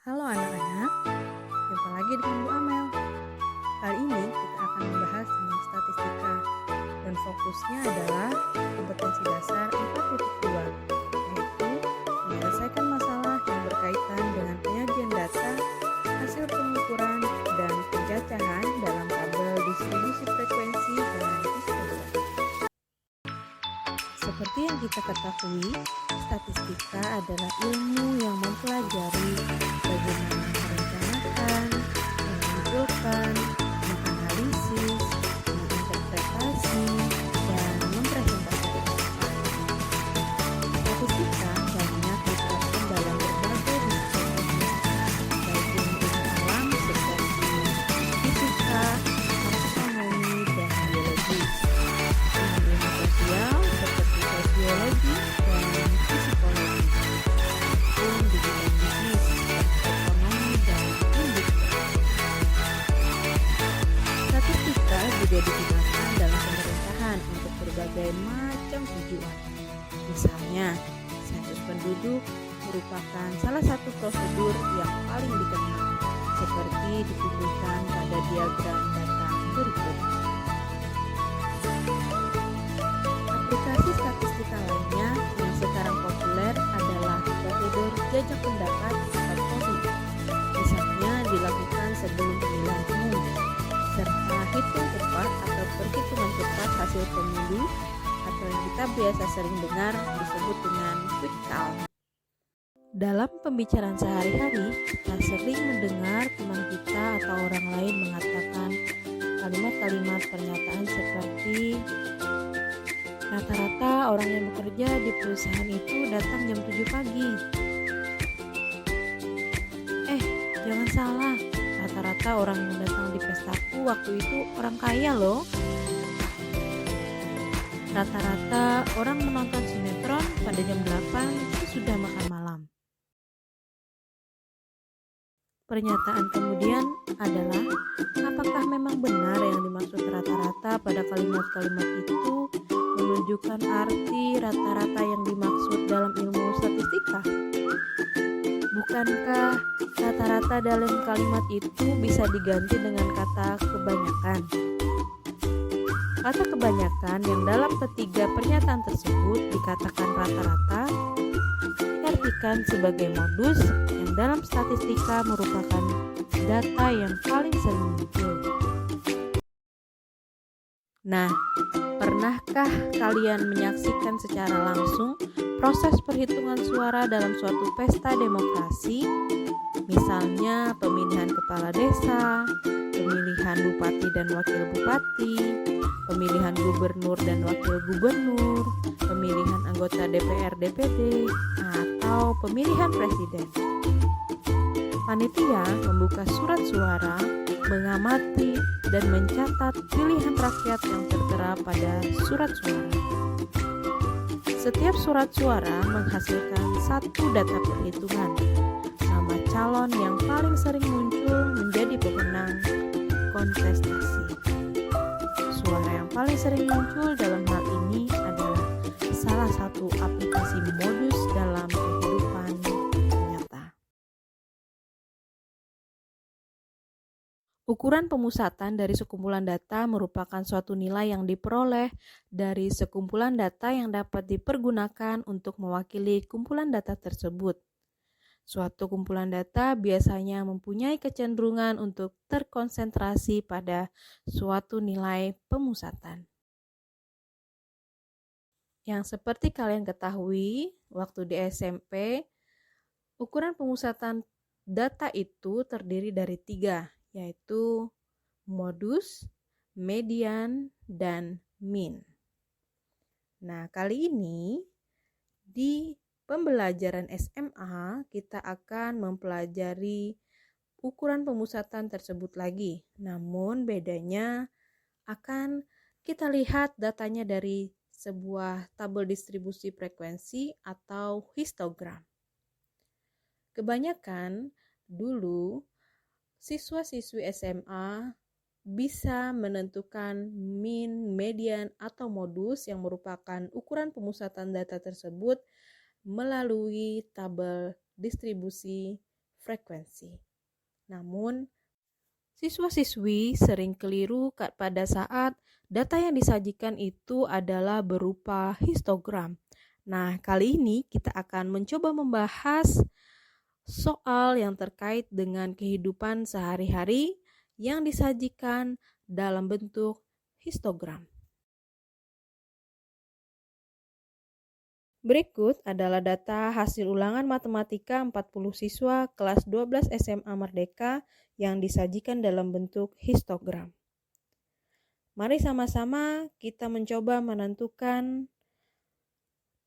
Halo anak-anak, jumpa lagi dengan Bu Amel. Kali ini kita akan membahas tentang statistika dan fokusnya adalah kompetensi dasar 4.2, yaitu menyelesaikan masalah yang berkaitan dengan penyajian data, hasil pengukuran, dan pencacahan dalam tabel distribusi frekuensi dan histogram. Seperti yang kita ketahui, statistika adalah ilmu yang mempelajari bagaimana merencanakan, mengumpulkan, menganalisis, menginterpretasi, dan mempresentasikan data. Statistika banyak diterapkan dalam berbagai disiplin, baik ilmu alam seperti fisika, astronomi, dan biologi. Ilmu sosial seperti sosiologi dan psikologi, maupun di bidang bisnis seperti ekonomi dan industri. Statistika juga digunakan dalam pemerintahan untuk berbagai macam tujuan. Misalnya, sensus penduduk merupakan salah satu prosedur yang paling dikenal, seperti ditunjukkan pada diagram data berikut. Aplikasi statistika lainnya yang sekarang populer adalah prosedur jajak pendapat atau polling. Misalnya dilakukan sebelum pemilihan umum, serta hitung cepat atau perhitungan cepat hasil pemilu atau yang kita biasa sering dengar disebut dengan quick count. Dalam pembicaraan sehari-hari, kita sering mendengar teman kita atau orang lain mengatakan kalimat-kalimat pernyataan seperti rata-rata orang yang bekerja di perusahaan itu datang jam 7 pagi. Jangan salah, rata-rata orang yang datang di pestaku waktu itu orang kaya loh. Rata-rata orang menonton sinetron pada jam 8 itu sudah makan malam. Pernyataan kemudian adalah, apakah memang benar yang dimaksud rata-rata pada kalimat-kalimat itu menunjukkan arti rata-rata yang dimaksud dalam ilmu statistika? Bukankah rata-rata dalam kalimat itu bisa diganti dengan kata kebanyakan? Kata kebanyakan yang dalam ketiga pernyataan tersebut dikatakan rata-rata diartikan sebagai modus yang dalam statistika merupakan data yang paling sering muncul. Nah, pernahkah kalian menyaksikan secara langsung proses perhitungan suara dalam suatu pesta demokrasi? Misalnya pemilihan kepala desa, pemilihan bupati dan wakil bupati, pemilihan gubernur dan wakil gubernur, pemilihan anggota DPR DPD, atau pemilihan presiden. Panitia membuka surat suara, mengamati dan mencatat pilihan rakyat yang tertera pada surat suara. Setiap surat suara menghasilkan satu data perhitungan. Nama calon yang paling sering muncul menjadi pemenang kontestasi. Suara yang paling sering muncul dalam hal ini adalah salah satu aplikasi modus dalam kehidupan nyata. Ukuran pemusatan dari sekumpulan data merupakan suatu nilai yang diperoleh dari sekumpulan data yang dapat dipergunakan untuk mewakili kumpulan data tersebut. Suatu kumpulan data biasanya mempunyai kecenderungan untuk terkonsentrasi pada suatu nilai pemusatan. Yang seperti kalian ketahui, waktu di SMP, ukuran pemusatan data itu terdiri dari 3, yaitu modus, median, dan mean. Nah, kali ini di pembelajaran SMA kita akan mempelajari ukuran pemusatan tersebut lagi. Namun bedanya akan kita lihat datanya dari sebuah tabel distribusi frekuensi atau histogram. Kebanyakan dulu siswa-siswi SMA bisa menentukan mean, median, atau modus yang merupakan ukuran pemusatan data tersebut melalui tabel distribusi frekuensi. Namun, siswa-siswi sering keliru pada saat data yang disajikan itu adalah berupa histogram. Nah, kali ini kita akan mencoba membahas soal yang terkait dengan kehidupan sehari-hari yang disajikan dalam bentuk histogram. Berikut adalah data hasil ulangan matematika 40 siswa kelas 12 SMA Merdeka yang disajikan dalam bentuk histogram. Mari sama-sama kita mencoba menentukan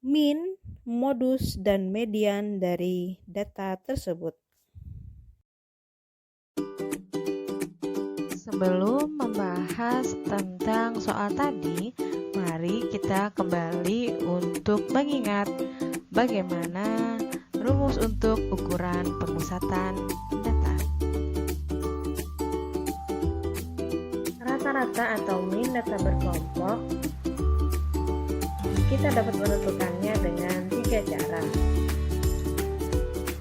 min, modus, dan median dari data tersebut. Sebelum membahas tentang soal tadi, mari kita kembali untuk mengingat bagaimana rumus untuk ukuran pemusatan data. Rata-rata atau min data berkelompok kita dapat menentukannya dengan 3 cara.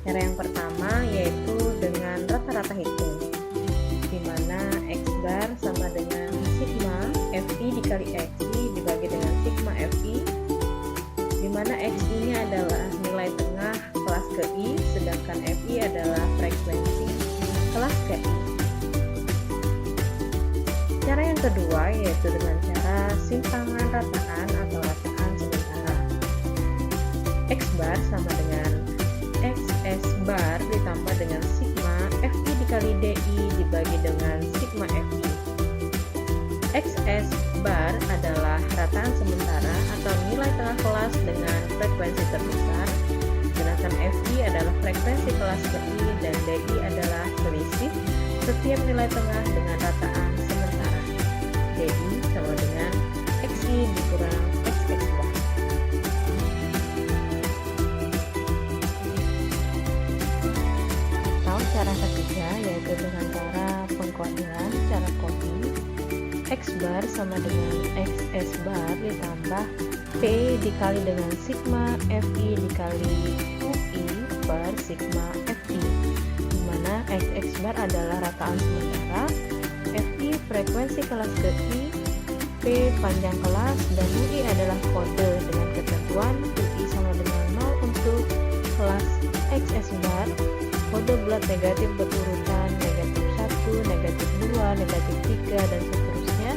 Cara yang pertama yaitu dengan rata-rata hitung, di mana X bar sama dengan sigma FI dikali XI dibagi dengan sigma FI, di mana X ini adalah nilai tengah kelas KI, sedangkan FI adalah frekuensi kelas KI. Cara yang kedua yaitu dengan cara simpangan rataan atau rataan sementara. X bar sama dengan XS bar ditambah dengan sigma FI dikali DI dibagi dengan sigma FI. XS bar adalah rataan sementara atau nilai tengah kelas dengan frekuensi terbesar, sedangkan FI adalah frekuensi kelas KI dan DI adalah selisih setiap nilai tengah dengan rataan sementara. DI sama dengan XI dikurang XX bar. Atau cara ketiga yaitu dengan cara pengkodian, cara kode. X bar sama dengan XS bar ditambah P dikali dengan sigma FI dikali UI per sigma FI, di mana XX bar adalah rataan sementara, FI frekuensi kelas KI, P panjang kelas, dan UI adalah kode dengan ketentuan UI sama dengan 0 untuk kelas XS bar, kode bulat negatif berurutan negatif 1, negatif 2, negatif 3, dan seterusnya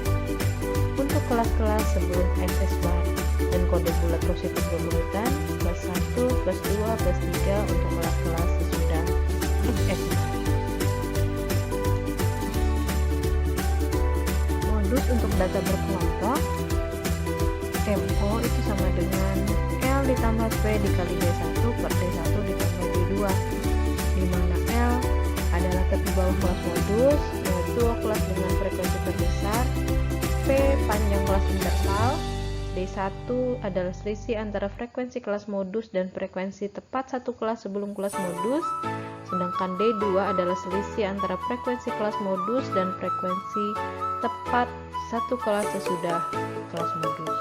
untuk kelas-kelas sebelum XS bar, dan kode bulat positif berurutan plus 1, plus 2, plus 3 untuk kelas-kelas sesudah XS bar. Modus untuk data berkelompok, MO itu sama dengan L ditambah P dikali D1 per D1 ditambah D2, di mana L adalah tepi bawah kelas modus, yaitu kelas dengan frekuensi terbesar, P panjang kelas interval, D1 adalah selisih antara frekuensi kelas modus dan frekuensi tepat satu kelas sebelum kelas modus, sedangkan D2 adalah selisih antara frekuensi kelas modus dan frekuensi tepat satu kelas sesudah kelas modus.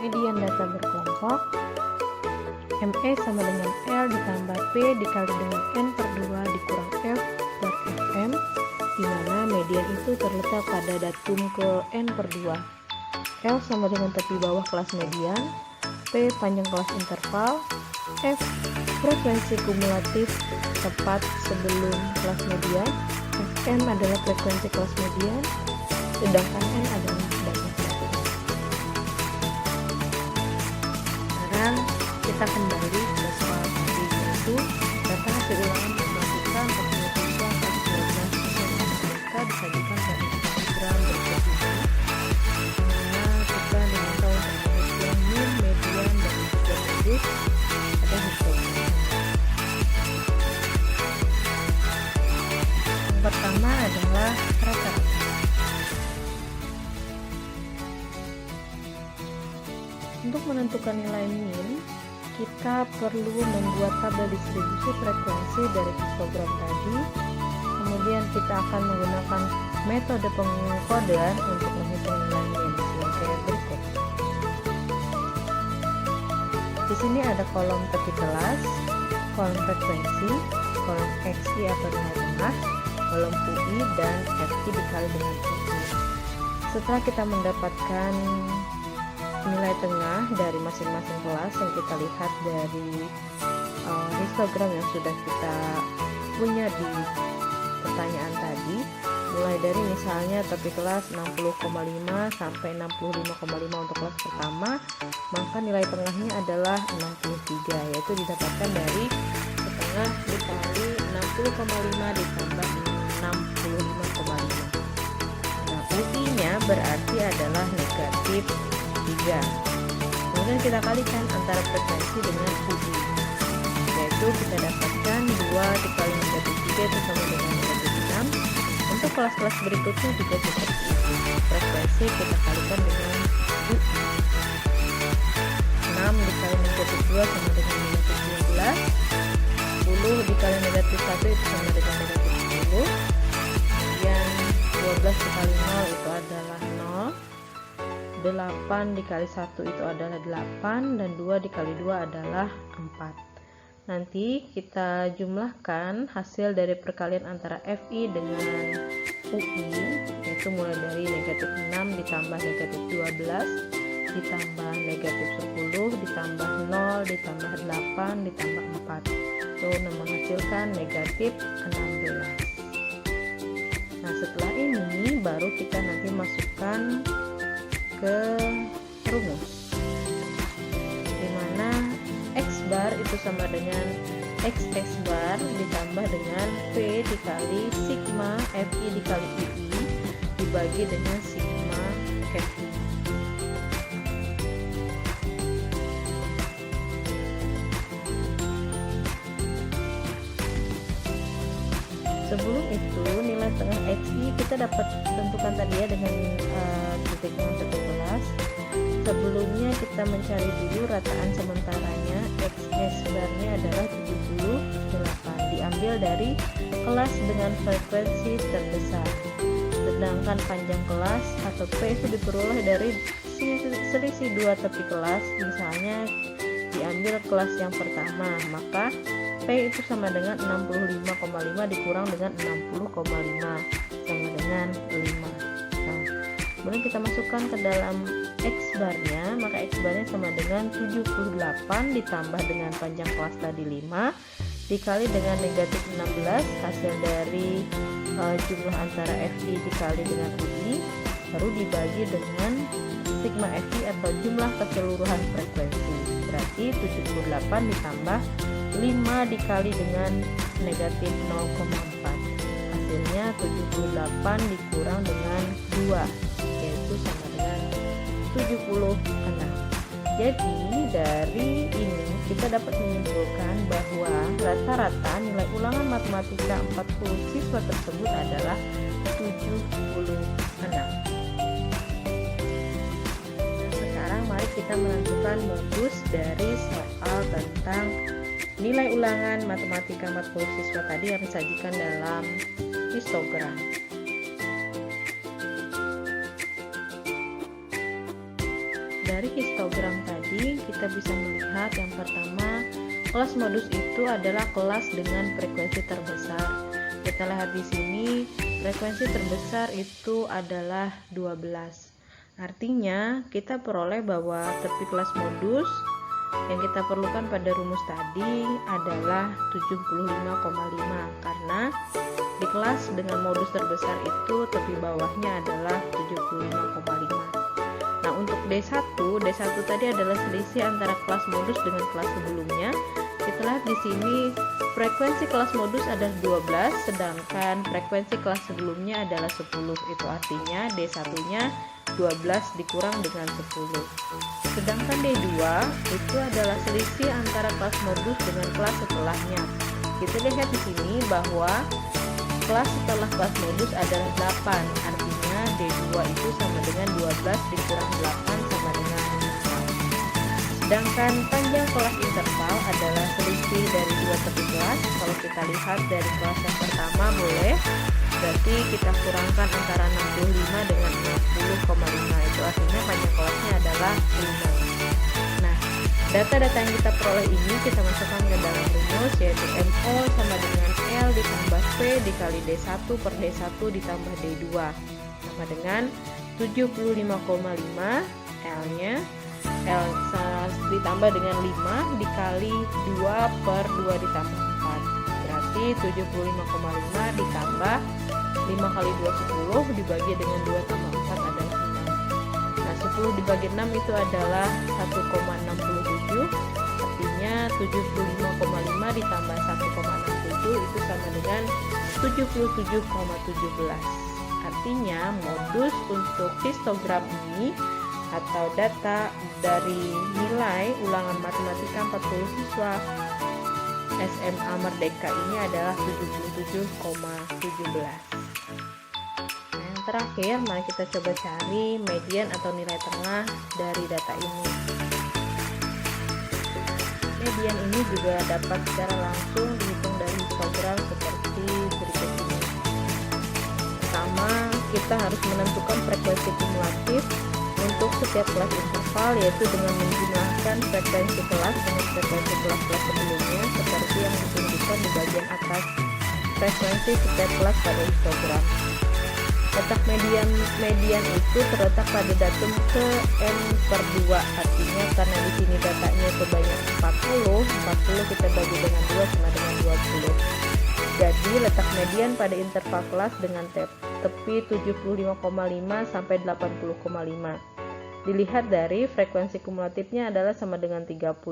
Median data berkelompok, ME sama dengan L ditambah P dikali dengan N per 2 dikurang F per FM, di mana median itu terletak pada datum ke N per 2. L sama dengan tepi bawah kelas median, P panjang kelas interval, F frekuensi kumulatif tepat sebelum kelas median, FM adalah frekuensi kelas median, sedangkan N adalah data satu. Sekarang kita kembali ke soal tadi, yaitu data hasil ulangan matematika 40 siswa kelas 12 SMA Merdeka disajikan pada histogram berikut ini. Dimana kita diminta untuk menghitung min, median, dan juga modus pada histogram. Yang pertama adalah rata-rata. Untuk menentukan nilai min, kita perlu membuat tabel distribusi frekuensi dari histogram tadi. Kemudian kita akan menggunakan metode pengkodean untuk menghitung nilai min sebagai berikut. Di sini ada kolom tepi kelas, kolom frekuensi, kolom XI atau nilai tengah, kolom UI, dan FI dikali dengan UI. Setelah kita mendapatkan nilai tengah dari masing-masing kelas yang kita lihat dari histogram yang sudah kita punya di pertanyaan tadi, mulai dari misalnya topik kelas 60,5 sampai 65,5 untuk kelas pertama, maka nilai tengahnya adalah 63, yaitu didapatkan dari setengah dikali 60,5 ditambah 65,5. Nah, UI-nya berarti adalah negatif 3. Kemudian kita kalikan antara frekuensi dengan UI, yaitu kita dapatkan 2 dikali negatif 3 itu sama dengan negatif 6. Untuk kelas-kelas berikutnya juga seperti itu. Frekuensi kita kalikan dengan UI. 6 dikali negatif 2 sama dengan negatif 12. 10 dikali negatif 1 itu sama dengan negatif 10. Kemudian 12 dikali 0 itu adalah 0. 8 dikali 1 itu adalah 8, dan 2 dikali 2 adalah 4. Nanti kita jumlahkan hasil dari perkalian antara FI dengan UI, yaitu mulai dari negatif 6 ditambah negatif 12 ditambah negatif 10 ditambah 0 ditambah 8 ditambah 4, itu menghasilkan negatif 16. Nah, setelah ini baru kita nanti masukkan ke rumus, dimana X bar itu sama dengan XX bar ditambah dengan P dikali sigma FI dikali UI dibagi dengan sigma FI. Sebelum itu nilai tengah XI kita dapat tentukan tadi ya dengan titik 11. Sebelumnya kita mencari dulu rataan sementaranya. XS barnya adalah 78, diambil dari kelas dengan frekuensi terbesar, sedangkan panjang kelas atau P itu diperoleh dari selisih 2 tepi kelas. Misalnya diambil kelas yang pertama, maka P itu sama dengan 65,5 dikurang dengan 60,5 sama dengan 5. Nah, kemudian kita masukkan ke dalam X barnya, maka X barnya sama dengan 78 ditambah dengan panjang kelas tadi 5 dikali dengan negatif 16, hasil dari jumlah antara FI dikali dengan UI, baru dibagi dengan sigma FI atau jumlah keseluruhan frekuensi. Berarti 78 ditambah 5 dikali dengan negatif 0,4, hasilnya 78 dikurang dengan 2, yaitu sama dengan 76. Jadi dari ini kita dapat menyimpulkan bahwa rata-rata nilai ulangan matematika 40 siswa tersebut adalah 76. Sekarang mari kita menentukan modus dari soal tentang nilai ulangan matematika 40 siswa tadi yang disajikan dalam histogram. Dari histogram tadi kita bisa melihat yang pertama, kelas modus itu adalah kelas dengan frekuensi terbesar. Kita lihat di sini frekuensi terbesar itu adalah 12. Artinya kita peroleh bahwa tepi kelas modus yang kita perlukan pada rumus tadi adalah 75,5, karena di kelas dengan modus terbesar itu tepi bawahnya adalah 75,5. Nah, untuk D1 tadi adalah selisih antara kelas modus dengan kelas sebelumnya. Kita lihat di sini frekuensi kelas modus adalah 12, sedangkan frekuensi kelas sebelumnya adalah 10. Itu artinya D1-nya 12 dikurang dengan 10. Sedangkan D2 itu adalah selisih antara kelas modus dengan kelas setelahnya. Kita lihat di sini bahwa kelas setelah kelas modus adalah 8. Artinya D2 itu sama dengan 12 dikurang 8 sama dengan 5. Sedangkan panjang kelas interval adalah selisih dari 2 tepi kelas. Kalau kita lihat dari kelas yang pertama boleh, berarti kita kurangkan antara 65 dengan 60,5. Itu artinya panjang kelasnya adalah 5. Nah, Data-data yang kita peroleh ini kita masukkan ke dalam rumus, yaitu MO sama dengan L ditambah P dikali D1 per D1 ditambah D2 sama dengan 75,5. L-nya L ditambah dengan 5 dikali 2 per 2 ditambah 4, berarti 75,5 ditambah 5 kali 2 10 dibagi dengan 2 tambah 4 adalah 6. Nah 10 dibagi 6 itu adalah 1,67, artinya 75,5 ditambah 1,67 itu sama dengan 77,17. Artinya modus untuk histogram ini atau data dari nilai ulangan matematika 40 siswa SMA Merdeka ini adalah 77,17. Yang terakhir, mari kita coba cari median atau nilai tengah dari data ini. Median ini juga dapat secara langsung dihitung dari histogram seperti berikut ini. Pertama, kita harus menentukan frekuensi kumulatif untuk setiap kelas interval, yaitu dengan menjumlahkan frekuensi kelas dengan frekuensi kelas-kelas sebelumnya seperti yang ditunjukkan di bagian atas frekuensi setiap kelas pada histogram. Letak median itu terletak pada datum ke n per 2, artinya karena di sini datanya sebanyak 40 kita bagi dengan 2 sama dengan 20. Jadi letak median pada interval kelas dengan tepi 75,5 sampai 80,5. Dilihat dari frekuensi kumulatifnya adalah sama dengan 30.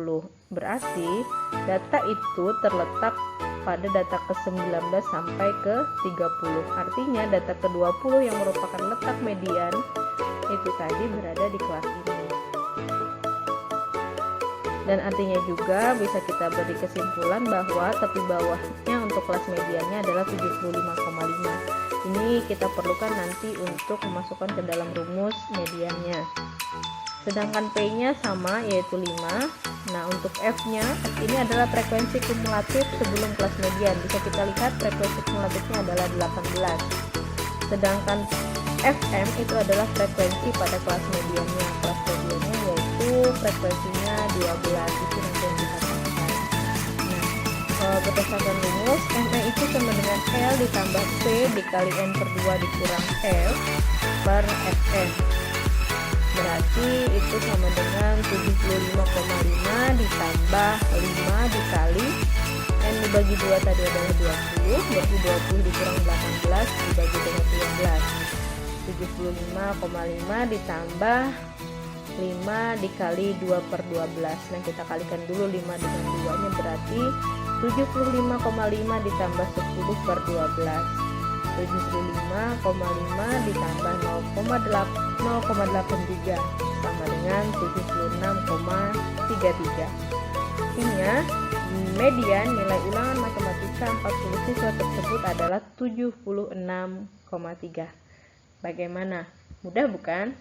Berarti data itu terletak pada data ke-19 sampai ke-30. Artinya data ke-20 yang merupakan letak median itu tadi berada di kelas ini. Dan artinya juga bisa kita beri kesimpulan bahwa tepi bawahnya untuk kelas mediannya adalah 75,5. Ini kita perlukan nanti untuk memasukkan ke dalam rumus mediannya. Sedangkan P-nya sama, yaitu 5. Nah, untuk F-nya ini adalah frekuensi kumulatif sebelum kelas median. Bisa kita lihat frekuensi kumulatifnya adalah 18. Sedangkan FM itu adalah frekuensi pada kelas mediannya. Kelas mediannya yaitu frekuensinya 12. Itu nanti yang kita pakai. Nah, berdasarkan rumus, ME itu sama dengan L ditambah P dikali N per 2 dikurang L per FM. Berarti itu sama dengan 75,5 ditambah 5 dikali N dibagi 2 tadi adalah 20, berarti 20 dikurang 18 dibagi dengan 12. 75,5 ditambah 5 dikali 2 per 12. Nah, kita kalikan dulu 5 dengan 2 nya berarti 75,5 ditambah 10 per 12. 75,5 ditambah 0,83 sama dengan 76,33. Artinya median nilai ulangan matematika 40 siswa tersebut adalah 76,3. Bagaimana? Mudah bukan?